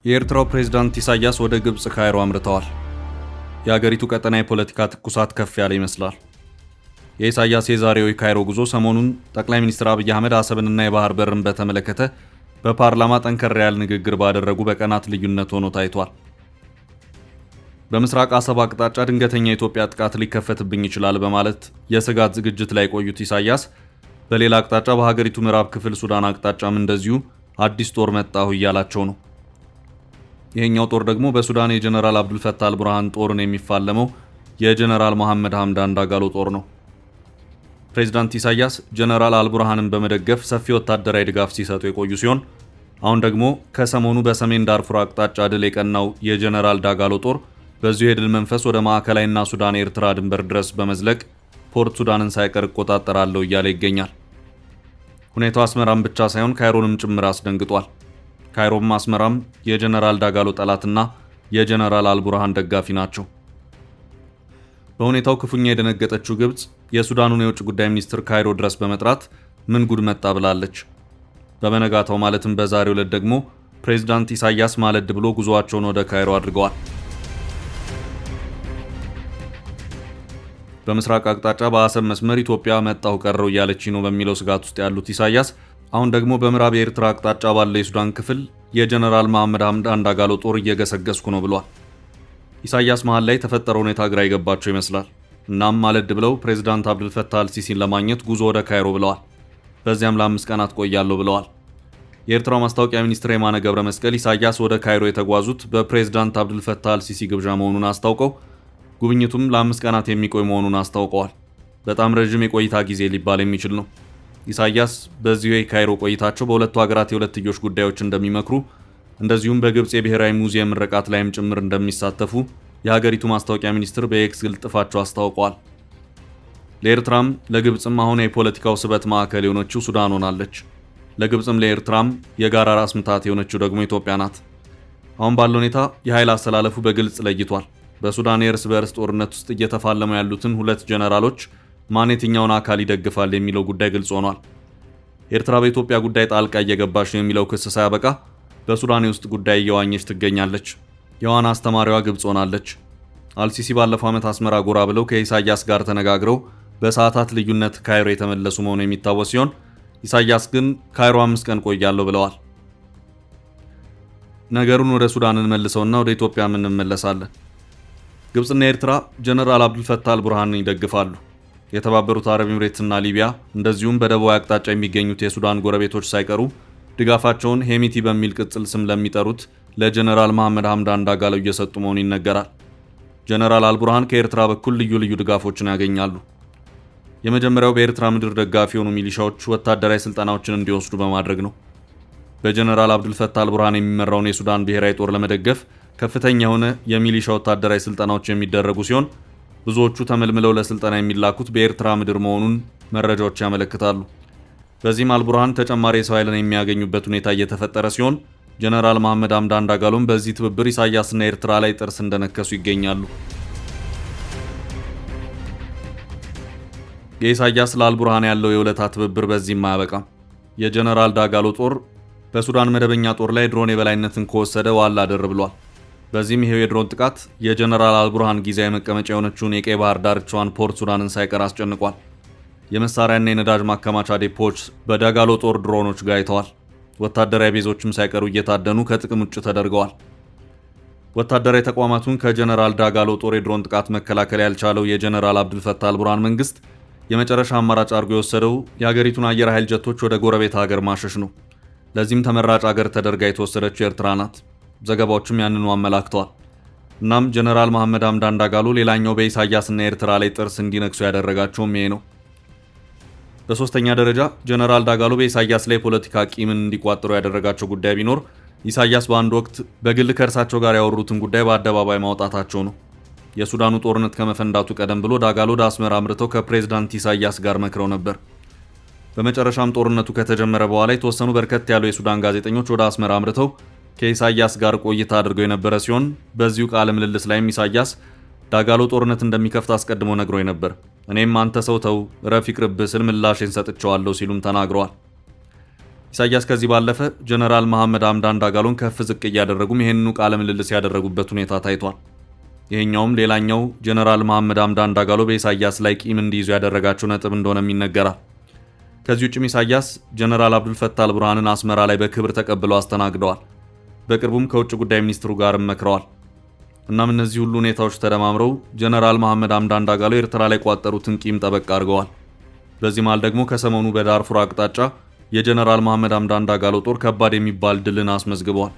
የኤርትራው ፕሬዝዳንት ኢሳያስ ወደ ግብጽ ካይሮ አምርተዋል። የአገሪቱ ቀጠና የፖለቲካ ትኩሳት ከፍ ያለ ይመስላል። የኢሳያስ የዛሬው የካይሮ ጉዞ ሰሞኑን ጠቅላይ ሚኒስትር አብይ አህመድ አሰብንና የባህር በርን በተመለከተ በፓርላማ ጠንከር ያለ ንግግር ባደረጉ በቀናት ልዩነት ሆኖ ታይቷል። በምስራቅ አሰብ አቅጣጫ ድንገተኛ የኢትዮጵያ ጥቃት ሊከፈትብኝ ይችላል በማለት የስጋት ዝግጅት ላይ ቆዩት ኢሳያስ በሌላ አቅጣጫ በሀገሪቱ ምዕራብ ክፍል ሱዳን አቅጣጫም እንደዚሁ አዲስ ጦር መጣሁ እያላቸው ነው። ይሄኛው ጦር ደግሞ በሱዳን የጀነራል አብዱልፈታህ አልቡርሃን ጦርን የሚፋለመው የጀነራል መሐመድ ሐምዳን ዳጋሎ ጦር ነው። ፕሬዝዳንት ኢሳያስ ጀነራል አልቡርሃንን በመደገፍ ሰፊ ወታደራዊ ድጋፍ ሲሰጡ የቆዩ ሲሆን አሁን ደግሞ ከሰሞኑ በሰሜን ዳርፉር አቅጣጫ ድል የቀናው የጀነራል ዳጋሎ ጦር በዚሁ የድል መንፈስ ወደ ማዕከላዊና ሱዳን የኤርትራ ድንበር ድረስ በመዝለቅ ፖርት ሱዳንን ሳይቀር እቆጣጠራለሁ እያለ ይገኛል። ሁኔታው አስመራም ብቻ ሳይሆን ካይሮንም ጭምር አስደንግጧል። ካይሮም አስመራም የጀነራል ዳጋሎ ጠላትና የጀነራል አልቡርሃን ደጋፊ ናቸው። በሁኔታው ክፉኛ የደነገጠችው ግብጽ የሱዳኑን የውጭ ጉዳይ ሚኒስትር ካይሮ ድረስ በመጥራት ምን ጉድ መጣ ብላለች። በመነጋታው ማለትም በዛሬው ዕለት ደግሞ ፕሬዝዳንት ኢሳያስ ማለድ ብሎ ጉዞአቸውን ወደ ካይሮ አድርገዋል። በምስራቅ አቅጣጫ በአሰብ መስመር ኢትዮጵያ መጣሁ ቀረው እያለች ነው በሚለው ስጋት ውስጥ ያሉት ኢሳያስ አሁን ደግሞ በምዕራብ የኤርትራ አቅጣጫ ባለ የሱዳን ክፍል የጀነራል መሐመድ ሐምዳን ዳጋሎ ጦር እየገሰገስኩ ነው ብሏል። ኢሳያስ መሃል ላይ የተፈጠረው ሁኔታ ግራ የገባቸው ይመስላል። እናም ማለድ ብለው ፕሬዝዳንት አብዱልፈታህ አልሲሲን ለማግኘት ጉዞ ወደ ካይሮ ብለዋል። በዚያም ለ5 ቀናት ቆያለሁ ብለዋል። የኤርትራው ማስታወቂያ ሚኒስትር የማነ ገብረ መስቀል ኢሳያስ ወደ ካይሮ የተጓዙት በፕሬዝዳንት አብዱልፈታህ አልሲሲ ግብዣ መሆኑን አስታውቀው ጉብኝቱም ለ5 ቀናት የሚቆይ መሆኑን አስታውቀዋል። በጣም ረጅም የቆይታ ጊዜ ሊባል የሚችል ነው። ኢሳያስ በዚሁ የካይሮ ቆይታቸው በሁለቱ ሀገራት የሁለትዮሽ ጉዳዮች እንደሚመክሩ እንደዚሁም በግብጽ የብሔራዊ ሙዚየም ምረቃት ላይም ጭምር እንደሚሳተፉ የሀገሪቱ ማስታወቂያ ሚኒስትር በኤክስ ግልጥፋቸው አስታውቀዋል። ለኤርትራም ለግብጽም አሁን የፖለቲካው ስበት ማዕከል የሆነችው ሱዳን ሆናለች። ለግብጽም ለኤርትራም የጋራ ራስ ምታት የሆነችው ደግሞ ኢትዮጵያ ናት። አሁን ባለው ሁኔታ የኃይል አሰላለፉ በግልጽ ለይቷል። በሱዳን የእርስ በእርስ ጦርነት ውስጥ እየተፋለሙ ያሉትን ሁለት ጀነራሎች ማን የትኛውን አካል ይደግፋል የሚለው ጉዳይ ግልጽ ሆኗል። ኤርትራ በኢትዮጵያ ጉዳይ ጣልቃ እየገባች ነው የሚለው ክስ ሳያበቃ በሱዳን የውስጥ ጉዳይ እየዋኘች ትገኛለች። የዋና አስተማሪዋ ግብጽ ሆናለች። አልሲሲ ባለፈው ዓመት አስመራ ጎራ ብለው ከኢሳያስ ጋር ተነጋግረው በሰዓታት ልዩነት ካይሮ የተመለሱ መሆኑ የሚታወስ ሲሆን ኢሳያስ ግን ካይሮ 5 ቀን ቆያለሁ ብለዋል። ነገሩን ወደ ሱዳን እንመልሰውና ወደ ኢትዮጵያ እንመለሳለን። ግብጽና ኤርትራ ጀነራል አብዱልፈታህ አልቡርሃንን ይደግፋሉ። የተባበሩት አረብ ኤምሬትስና ሊቢያ እንደዚሁም በደቡብ አቅጣጫ የሚገኙት የሱዳን ጎረቤቶች ሳይቀሩ ድጋፋቸውን ሄሚቲ በሚል ቅጽል ስም ለሚጠሩት ለጀነራል መሐመድ ሐምዳን ዳጋሎ እየሰጡ መሆኑ ይነገራል። ጀነራል አልቡርሃን ከኤርትራ በኩል ልዩ ልዩ ድጋፎችን ያገኛሉ። የመጀመሪያው በኤርትራ ምድር ደጋፊ የሆኑ ሚሊሻዎች ወታደራዊ ስልጠናዎችን እንዲወስዱ በማድረግ ነው። በጀነራል አብዱልፈታህ አልቡርሃን የሚመራውን የሱዳን ብሔራዊ ጦር ለመደገፍ ከፍተኛ የሆነ የሚሊሻ ወታደራዊ ስልጠናዎች የሚደረጉ ሲሆን ብዙዎቹ ተመልምለው ለስልጠና የሚላኩት በኤርትራ ምድር መሆኑን መረጃዎች ያመለክታሉ። በዚህም አልቡርሃን ተጨማሪ የሰው ኃይልን የሚያገኙበት ሁኔታ እየተፈጠረ ሲሆን ጀነራል መሐመድ ሐምዳን ዳጋሎም በዚህ ትብብር ኢሳያስና ኤርትራ ላይ ጥርስ እንደነከሱ ይገኛሉ። የኢሳያስ ለአልቡርሃን ያለው የውለታ ትብብር በዚህም አያበቃም። የጀነራል ዳጋሎ ጦር በሱዳን መደበኛ ጦር ላይ ድሮን የበላይነትን ከወሰደ ዋላ አደር ብሏል። በዚህም ይሄው የድሮን ጥቃት የጀነራል አልቡርሃን ጊዜያዊ መቀመጫ የሆነችውን የቀይ ባህር ዳርቻዋን ፖርት ሱዳንን ሳይቀር አስጨንቋል። የመሳሪያና የነዳጅ ማከማቻ ዴፖዎች በዳጋሎ ጦር ድሮኖች ጋይተዋል። ወታደራዊ ቤዞችም ሳይቀሩ እየታደኑ ከጥቅም ውጭ ተደርገዋል። ወታደራዊ ተቋማቱን ከጀነራል ዳጋሎ ጦር የድሮን ጥቃት መከላከል ያልቻለው የጀነራል አብዱልፈታህ አልቡርሃን መንግስት የመጨረሻ አማራጭ አድርጎ የወሰደው የሀገሪቱን አየር ኃይል ጀቶች ወደ ጎረቤት ሀገር ማሸሽ ነው። ለዚህም ተመራጭ ሀገር ተደርጋ የተወሰደችው ኤርትራ ናት። ዘገባዎችም ያንኑ አመላክተዋል። እናም ጀነራል መሐመድ ሐምዳን ዳጋሎ ሌላኛው በኢሳያስና ኤርትራ ላይ ጥርስ እንዲነክሱ ያደረጋቸውም ይሄ ነው። በሶስተኛ ደረጃ ጀነራል ዳጋሎ በኢሳያስ ላይ ፖለቲካ ቂምን እንዲቋጥሩ ያደረጋቸው ጉዳይ ቢኖር ኢሳያስ በአንድ ወቅት በግል ከእርሳቸው ጋር ያወሩትን ጉዳይ በአደባባይ ማውጣታቸው ነው። የሱዳኑ ጦርነት ከመፈንዳቱ ቀደም ብሎ ዳጋሎ ወደ አስመራ አምርተው ከፕሬዝዳንት ኢሳያስ ጋር መክረው ነበር። በመጨረሻም ጦርነቱ ከተጀመረ በኋላ የተወሰኑ በርከት ያሉ የሱዳን ጋዜጠኞች ወደ አስመራ አምርተው ከኢሳያስ ጋር ቆይታ አድርገው የነበረ ሲሆን በዚሁ ቃለ ምልልስ ላይም ኢሳያስ ዳጋሎ ጦርነት እንደሚከፍት አስቀድሞ ነግሮኝ ነበር፣ እኔም አንተ ሰው ተው ረፍ ይቅርብህ ስል ምላሽን ሰጥቼዋለሁ ሲሉም ተናግረዋል። ኢሳያስ ከዚህ ባለፈ ጀነራል መሐመድ ሐምዳን ዳጋሎን ከፍ ዝቅ እያደረጉም ይህንኑ ቃለ ምልልስ ያደረጉበት ሁኔታ ታይቷል። ይሄኛውም ሌላኛው ጀነራል መሐመድ ሐምዳን ዳጋሎ በኢሳያስ ላይ ቂም እንዲይዙ ያደረጋቸው ነጥብ እንደሆነም ይነገራል። ከዚህ ውጭም ኢሳያስ ጀነራል አብዱልፈታህ አልቡርሃንን አስመራ ላይ በክብር ተቀብለው አስተናግደዋል። በቅርቡም ከውጭ ጉዳይ ሚኒስትሩ ጋርም መክረዋል። እናም እነዚህ ሁሉ ሁኔታዎች ተደማምረው ጀነራል መሐመድ ሐምዳን ዳጋሎ ኤርትራ ላይ ቋጠሩትን ቂም ጠበቅ አድርገዋል። በዚህ መሃል ደግሞ ከሰሞኑ በዳርፉር አቅጣጫ የጀነራል መሐመድ ሐምዳን ዳጋሎ ጦር ከባድ የሚባል ድልን አስመዝግበዋል።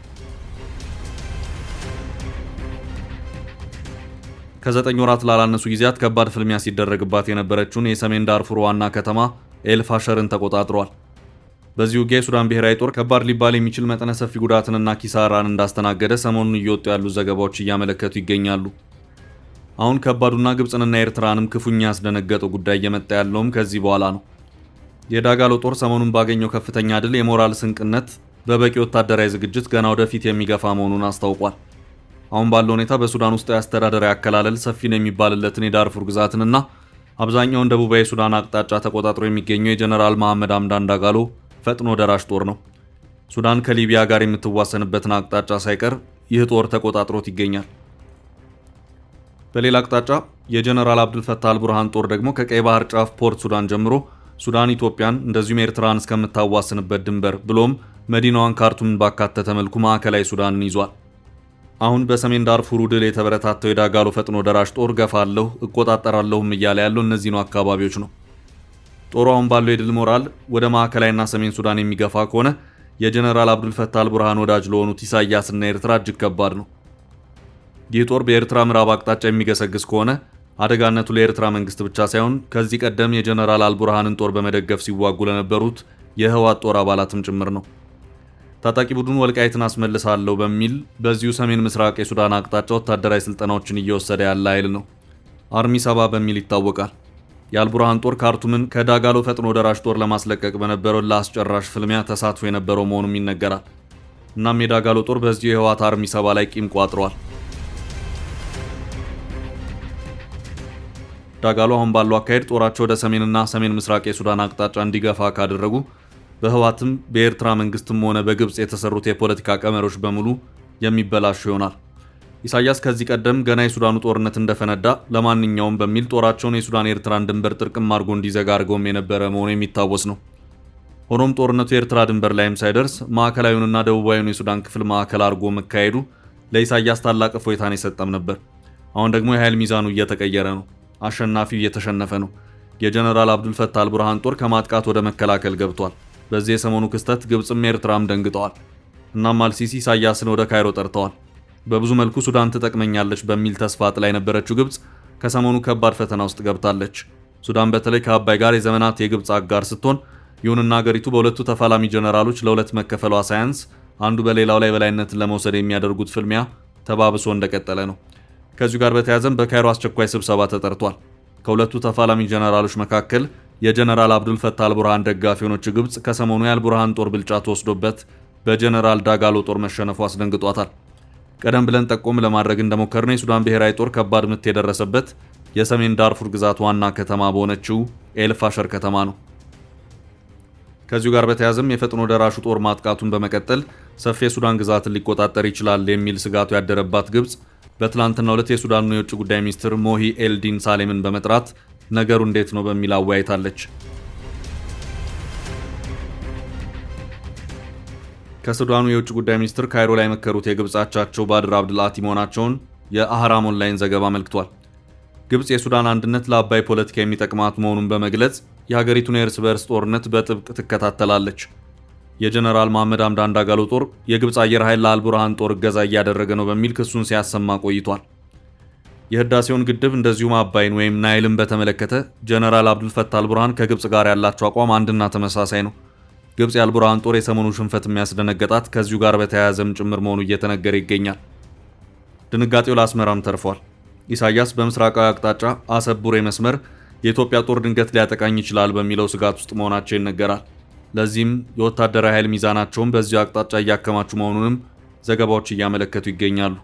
ከ9 ወራት ላላነሱ ጊዜያት ከባድ ፍልሚያ ሲደረግባት የነበረችውን የሰሜን ዳርፉር ዋና ከተማ ኤልፋሸርን ተቆጣጥረዋል። በዚህ ውጊያ የሱዳን ብሔራዊ ጦር ከባድ ሊባል የሚችል መጠነ ሰፊ ጉዳትንና ኪሳራን እንዳስተናገደ ሰሞኑን እየወጡ ያሉ ዘገባዎች እያመለከቱ ይገኛሉ። አሁን ከባዱና ግብፅንና ኤርትራንም ክፉኛ ያስደነገጠው ጉዳይ እየመጣ ያለውም ከዚህ በኋላ ነው። የዳጋሎ ጦር ሰሞኑን ባገኘው ከፍተኛ ድል የሞራል ስንቅነት በበቂ ወታደራዊ ዝግጅት ገና ወደፊት የሚገፋ መሆኑን አስታውቋል። አሁን ባለው ሁኔታ በሱዳን ውስጥ የአስተዳደራዊ አከላለል ሰፊ ነው የሚባልለትን የዳርፉር ግዛትንና አብዛኛውን ደቡባዊ ሱዳን አቅጣጫ ተቆጣጥሮ የሚገኘው የጀነራል መሐመድ ሐምዳን ዳጋሎ ፈጥኖ ደራሽ ጦር ነው። ሱዳን ከሊቢያ ጋር የምትዋሰንበትን አቅጣጫ ሳይቀር ይህ ጦር ተቆጣጥሮት ይገኛል። በሌላ አቅጣጫ የጀነራል አብዱልፈታህ አልቡርሃን ጦር ደግሞ ከቀይ ባህር ጫፍ ፖርት ሱዳን ጀምሮ ሱዳን ኢትዮጵያን እንደዚሁም ኤርትራን እስከምታዋስንበት ድንበር ብሎም መዲናዋን ካርቱምን ባካተተ መልኩ ማዕከላዊ ሱዳንን ይዟል። አሁን በሰሜን ዳርፉር ድል የተበረታተው የዳጋሎ ፈጥኖ ደራሽ ጦር ገፋለሁ እቆጣጠራለሁም እያለ ያለው እነዚህኑ አካባቢዎች ነው። ጦሩ አሁን ባለው የድል ሞራል ወደ ማዕከላዊና ሰሜን ሱዳን የሚገፋ ከሆነ የጀነራል አብዱልፈታህ አልቡርሃን ወዳጅ ለሆኑት ኢሳያስና ኤርትራ እጅግ ከባድ ነው። ይህ ጦር በኤርትራ ምዕራብ አቅጣጫ የሚገሰግስ ከሆነ አደጋነቱ ለኤርትራ መንግስት ብቻ ሳይሆን ከዚህ ቀደም የጀነራል አልቡርሃንን ጦር በመደገፍ ሲዋጉ ለነበሩት የህወሓት ጦር አባላትም ጭምር ነው። ታጣቂ ቡድኑ ወልቃይትን አስመልሳለሁ በሚል በዚሁ ሰሜን ምስራቅ የሱዳን አቅጣጫ ወታደራዊ ስልጠናዎችን እየወሰደ ያለ ኃይል ነው። አርሚ 70 በሚል ይታወቃል። የአልቡርሃን ጦር ካርቱምን ከዳጋሎ ፈጥኖ ደራሽ ጦር ለማስለቀቅ በነበረው ለአስጨራሽ ፍልሚያ ተሳትፎ የነበረው መሆኑም ይነገራል። እናም የዳጋሎ ጦር በዚሁ የህወሓት አርሚ 70 ላይ ቂም ቋጥሯል። ዳጋሎ አሁን ባለው አካሄድ ጦራቸው ወደ ሰሜንና ሰሜን ምስራቅ የሱዳን አቅጣጫ እንዲገፋ ካደረጉ በህወሓትም በኤርትራ መንግስትም ሆነ በግብፅ የተሰሩት የፖለቲካ ቀመሮች በሙሉ የሚበላሹ ይሆናል። ኢሳያስ ከዚህ ቀደም ገና የሱዳኑ ጦርነት እንደፈነዳ ለማንኛውም በሚል ጦራቸውን የሱዳን ኤርትራን ድንበር ጥርቅም አድርጎ እንዲዘጋ አድርገውም የነበረ መሆኑ የሚታወስ ነው። ሆኖም ጦርነቱ የኤርትራ ድንበር ላይም ሳይደርስ ማዕከላዊውንና ደቡባዊውን የሱዳን ክፍል ማዕከል አድርጎ መካሄዱ ለኢሳያስ ታላቅ እፎይታን የሰጠም ነበር። አሁን ደግሞ የኃይል ሚዛኑ እየተቀየረ ነው። አሸናፊው እየተሸነፈ ነው። የጀነራል አብዱልፈታህ አልቡርሃን ጦር ከማጥቃት ወደ መከላከል ገብቷል። በዚህ የሰሞኑ ክስተት ግብፅም ኤርትራም ደንግጠዋል። እናም አልሲሲ ኢሳያስን ወደ ካይሮ ጠርተዋል። በብዙ መልኩ ሱዳን ትጠቅመኛለች በሚል ተስፋ ጥላ የነበረችው ግብፅ ከሰሞኑ ከባድ ፈተና ውስጥ ገብታለች። ሱዳን በተለይ ከአባይ ጋር የዘመናት የግብፅ አጋር ስትሆን፣ ይሁንና ሀገሪቱ በሁለቱ ተፋላሚ ጀነራሎች ለሁለት መከፈሏ ሳያንስ አንዱ በሌላው ላይ በላይነትን ለመውሰድ የሚያደርጉት ፍልሚያ ተባብሶ እንደቀጠለ ነው። ከዚሁ ጋር በተያያዘም በካይሮ አስቸኳይ ስብሰባ ተጠርቷል። ከሁለቱ ተፋላሚ ጀነራሎች መካከል የጀነራል አብዱልፈታህ አልቡርሃን ደጋፊ የሆነችው ግብፅ ከሰሞኑ የአልቡርሃን ጦር ብልጫ ተወስዶበት በጀነራል ዳጋሎ ጦር መሸነፉ አስደንግጧታል። ቀደም ብለን ጠቆም ለማድረግ እንደሞከርነው የሱዳን ብሔራዊ ጦር ከባድ ምት የደረሰበት የሰሜን ዳርፉር ግዛት ዋና ከተማ በሆነችው ኤልፋሸር ከተማ ነው። ከዚሁ ጋር በተያያዘም የፈጥኖ ደራሹ ጦር ማጥቃቱን በመቀጠል ሰፊ የሱዳን ግዛትን ሊቆጣጠር ይችላል የሚል ስጋቱ ያደረባት ግብፅ በትላንትናው ዕለት የሱዳኑ የውጭ ጉዳይ ሚኒስትር ሞሂ ኤልዲን ሳሌምን በመጥራት ነገሩ እንዴት ነው በሚል አወያይታለች። ከሱዳኑ የውጭ ጉዳይ ሚኒስትር ካይሮ ላይ መከሩት የግብፅ አቻቸው ባድር አብድልአቲ መሆናቸውን የአህራም ኦንላይን ዘገባ አመልክቷል። ግብፅ የሱዳን አንድነት ለአባይ ፖለቲካ የሚጠቅማት መሆኑን በመግለጽ የሀገሪቱን የእርስ በእርስ ጦርነት በጥብቅ ትከታተላለች። የጀነራል መሐመድ ሐምዳን ዳጋሎ ጦር የግብፅ አየር ኃይል ለአልቡርሃን ጦር እገዛ እያደረገ ነው በሚል ክሱን ሲያሰማ ቆይቷል። የህዳሴውን ግድብ እንደዚሁም አባይን ወይም ናይልን በተመለከተ ጀነራል አብዱልፈታህ አልቡርሃን ከግብፅ ጋር ያላቸው አቋም አንድና ተመሳሳይ ነው። ግብፅ የአልቡርሃን ጦር የሰሞኑ ሽንፈት የሚያስደነገጣት ከዚሁ ጋር በተያያዘም ጭምር መሆኑ እየተነገረ ይገኛል። ድንጋጤው ለአስመራም ተርፏል። ኢሳያስ በምስራቃዊ አቅጣጫ አሰብ ቡሬ መስመር የኢትዮጵያ ጦር ድንገት ሊያጠቃኝ ይችላል በሚለው ስጋት ውስጥ መሆናቸው ይነገራል። ለዚህም የወታደራዊ ኃይል ሚዛናቸውን በዚሁ አቅጣጫ እያከማቹ መሆኑንም ዘገባዎች እያመለከቱ ይገኛሉ።